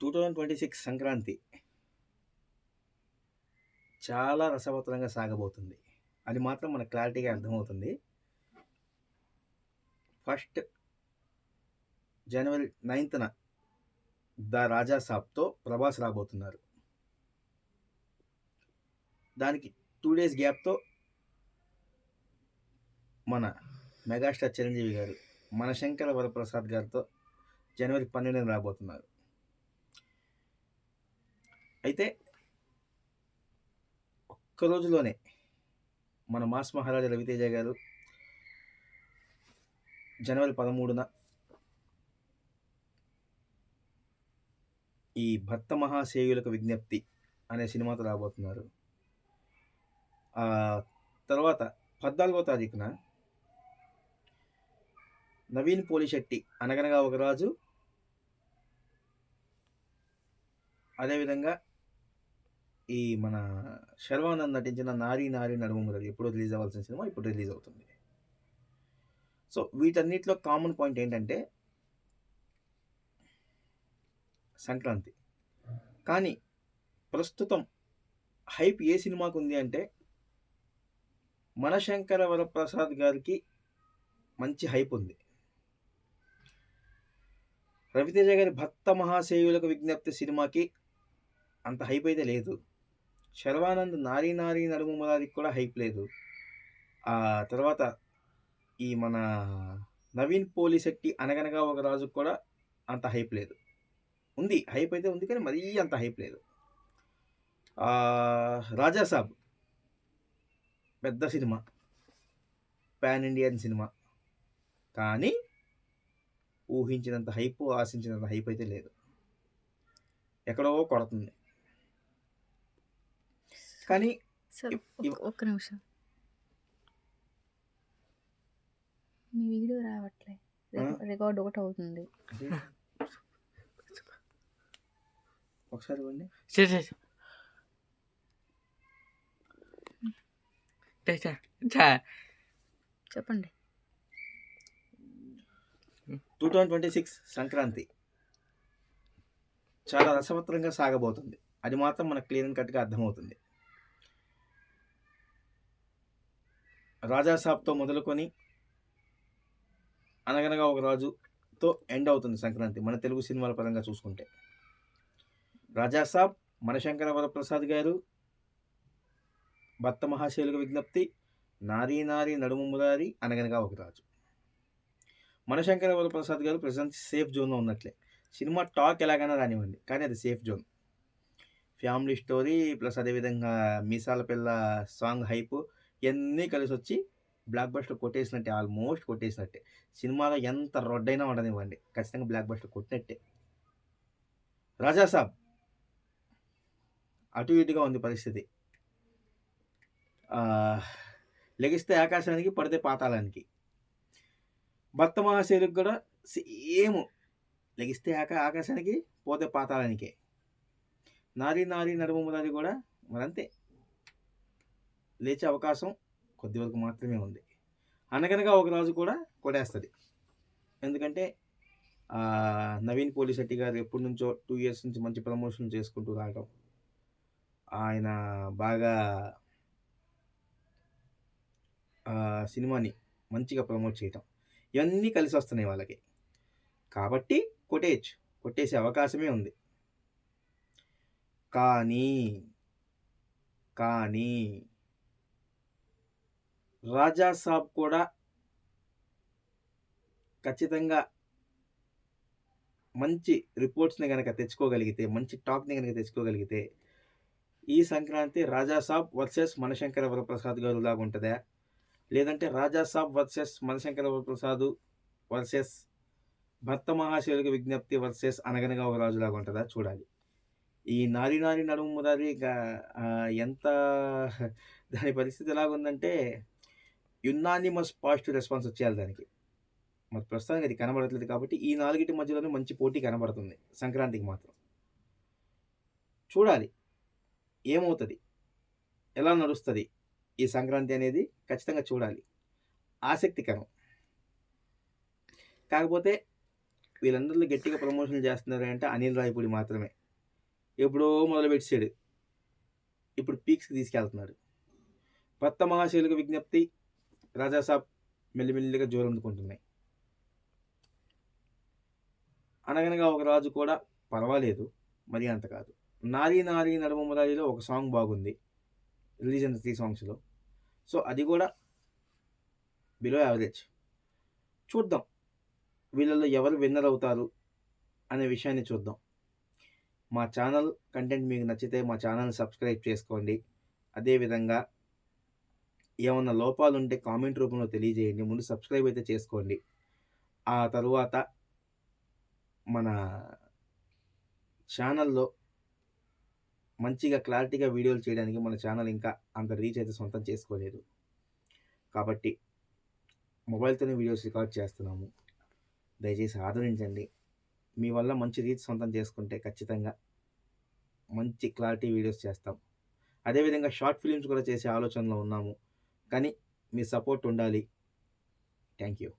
2026 సంక్రాంతి చాలా రసవత్తరంగా సాగబోతుంది. అది మాత్రం మనకు క్లారిటీగా అర్థమవుతుంది. ఫస్ట్ జనవరి 9న ద రాజా సాబ్తో ప్రభాస్ రాబోతున్నారు. దానికి 2 డేస్ గ్యాప్తో మన మెగాస్టార్ చిరంజీవి గారు మనశంకర వరప్రసాద్ గారితో జనవరి 12న రాబోతున్నారు. అయితే ఒక్క రోజులోనే మన మాస్ మహారాజా రవితేజ గారు జనవరి 13న ఈ భక్త మహాశయులకు విజ్ఞప్తి అనే సినిమాతో రాబోతున్నారు. తర్వాత 14వ తారీఖున నవీన్ పోలిశెట్టి అనగనగా ఒక రాజు, అదేవిధంగా ఈ మన శర్వానంద్ నటించిన నారీ నారీ నడుముమురళి ఎప్పుడో రిలీజ్ అవ్వాల్సిన సినిమా ఇప్పుడు రిలీజ్ అవుతుంది. సో వీటన్నిటిలో కామన్ పాయింట్ ఏంటంటే సంక్రాంతి. కానీ ప్రస్తుతం హైప్ ఏ సినిమాకు ఉంది అంటే మనశంకర వరప్రసాద్ గారికి మంచి హైప్ ఉంది. రవితేజ గారి భక్త మహాశయులకు విజ్ఞప్తి సినిమాకి అంత హైప్ అయితే లేదు. శర్వానంద్ నారీ నారీ నడుము మురారికి కూడా హైప్ లేదు. ఆ తర్వాత ఈ మన నవీన్ పోలిశెట్టి అనగనగా ఒక రాజు కూడా అంత హైప్ లేదు. ఉంది, హైప్ అయితే ఉంది కానీ మరీ అంత హైప్ లేదు. రాజా సాబ్ పెద్ద సినిమా, పాన్ ఇండియన్ సినిమా, కానీ ఊహించినంత హైప్ ఆశించినంత హైప్ అయితే లేదు. ఎక్కడో కొడుతుంది. కానీ సార్ ఒక్క నిమిషం, మీ వీడియో రావట్లే, రికార్డ్ ఒకటి అవుతుంది. ఒకసారి ఇవ్వండి. చెప్పండి. 2026 సంక్రాంతి చాలా రసవత్తరంగా సాగబోతుంది. అది మాత్రం మనకు క్లియర్ అండ్ కట్గా అర్థమవుతుంది. రాజా సాబ్తో మొదలుకొని అనగనగా ఒక రాజుతో ఎండ్ అవుతుంది సంక్రాంతి మన తెలుగు సినిమాల పరంగా చూసుకుంటే. రాజా సాబ్, మనశంకర వరప్రసాద్ గారు, భక్త మహాశయులకు విజ్ఞప్తి, నారీ నారీ నడుము మురారి, అనగనగా ఒక రాజు. మనశంకర వరప్రసాద్ గారు ప్రజెంట్ సేఫ్ జోన్లో ఉన్నట్లే. సినిమా టాక్ ఎలాగైనా రానివ్వండి, కానీ అది safe zone. Family story plus అదేవిధంగా మీసాల పిల్ల సాంగ్ హైప్ ఇవన్నీ కలిసి వచ్చి బ్లాక్ బస్టర్ కొట్టేసినట్టే, ఆల్మోస్ట్ కొట్టేసినట్టే. సినిమాలో ఎంత రొడ్డైనా ఉండనివ్వండి, ఖచ్చితంగా బ్లాక్ బస్టర్ కొట్టినట్టే. రాజా సాబ్ అటు ఇటుగా ఉంది పరిస్థితి. లెగిస్తే ఆకాశానికి, పడితే పాతాళానికి. భక్త మహాశయులకు కూడా సేమ్, లెగిస్తే ఆకాశానికి, పోతే పాతాళానికే. నారీ నారీ నడుము మురారి కూడా మరంతే, లేచే అవకాశం కొద్ది వరకు మాత్రమే ఉంది. అనగనగా ఒక రాజు కూడా కొట్టేస్తుంది. ఎందుకంటే నవీన్ పోలిశెట్టి గారు ఎప్పటి నుంచో 2 years నుంచి మంచి ప్రమోషన్ చేసుకుంటూ రావడం, ఆయన బాగా సినిమాని మంచిగా ప్రమోట్ చేయటం, ఇవన్నీ కలిసి వస్తున్నాయి వాళ్ళకి. కాబట్టి కొట్టేసే అవకాశమే ఉంది. కానీ రాజా సాబ్ కూడా ఖచ్చితంగా మంచి రిపోర్ట్స్ని కనుక తెచ్చుకోగలిగితే, మంచి టాక్ని కనుక తెచ్చుకోగలిగితే, ఈ సంక్రాంతి రాజా సాబ్ వర్సెస్ మనశంకర వరప్రసాద్ గారు లాగా ఉంటుందా, లేదంటే రాజా సాబ్ వర్సెస్ మనశంకర వరప్రసాద్ వర్సెస్ భక్త మహాశయులకు విజ్ఞప్తి వర్సెస్ అనగనగా ఒక రాజు లాగా ఉంటుందా చూడాలి. ఈ నారీ నారీ నడుము మురారి ఎంత దాని పరిస్థితి ఎలాగుందంటే యునానిమస్ పాజిటివ్ రెస్పాన్స్ వచ్చేయాలి దానికి. మరి ప్రస్తుతానికి అది కనబడట్లేదు. కాబట్టి ఈ 4 మధ్యలోనే మంచి పోటీ కనబడుతుంది సంక్రాంతికి మాత్రం. చూడాలి ఏమవుతుంది, ఎలా నడుస్తుంది ఈ సంక్రాంతి అనేది ఖచ్చితంగా చూడాలి, ఆసక్తికరం. కాకపోతే వీళ్ళందరిలో గట్టిగా ప్రమోషన్లు చేస్తున్నారు అంటే అనిల్ రావిపూడి మాత్రమే. ఎప్పుడో మొదలుపెట్టాడు, ఇప్పుడు పీక్స్‌కి తీసుకెళ్తున్నాడు. భర్త మహాశయులకు విజ్ఞప్తి, రాజాసాబ్ మెల్లిమెల్లిగా జోరందుకుంటున్నాయి. అనగనగా ఒక రాజు కూడా పర్వాలేదు, మరీ అంత కాదు. నారీ నారీ నడుమ మురారిలో ఒక సాంగ్ బాగుంది, రిలీజ్ అయిన 3 సాంగ్స్‌లో. సో అది కూడా బిలో యావరేజ్. చూద్దాం వీళ్ళలో ఎవరు విన్నర్ అవుతారు అనే విషయాన్ని చూద్దాం. మా ఛానల్ కంటెంట్ మీకు నచ్చితే మా ఛానల్ని సబ్స్క్రైబ్ చేసుకోండి. అదేవిధంగా ఏమన్నా లోపాలు ఉంటే కామెంట్ రూపంలో తెలియజేయండి. ముందు సబ్స్క్రైబ్ అయితే చేసుకోండి. ఆ తరువాత మన ఛానల్లో మంచిగా క్లారిటీగా వీడియోలు చేయడానికి మన ఛానల్ ఇంకా అంత రీచ్ అయితే సొంతం చేసుకోలేదు. కాబట్టి మొబైల్తోనే వీడియోస్ రికార్డ్ చేస్తున్నాము. దయచేసి ఆదరించండి. మీ వల్ల మంచి రీచ్ సొంతం చేసుకుంటే ఖచ్చితంగా మంచి క్లారిటీ వీడియోస్ చేస్తాం. అదేవిధంగా షార్ట్ ఫిలిమ్స్ కూడా చేసే ఆలోచనలో ఉన్నాము. కానీ మీ సపోర్ట్ ఉండాలి. Thank you.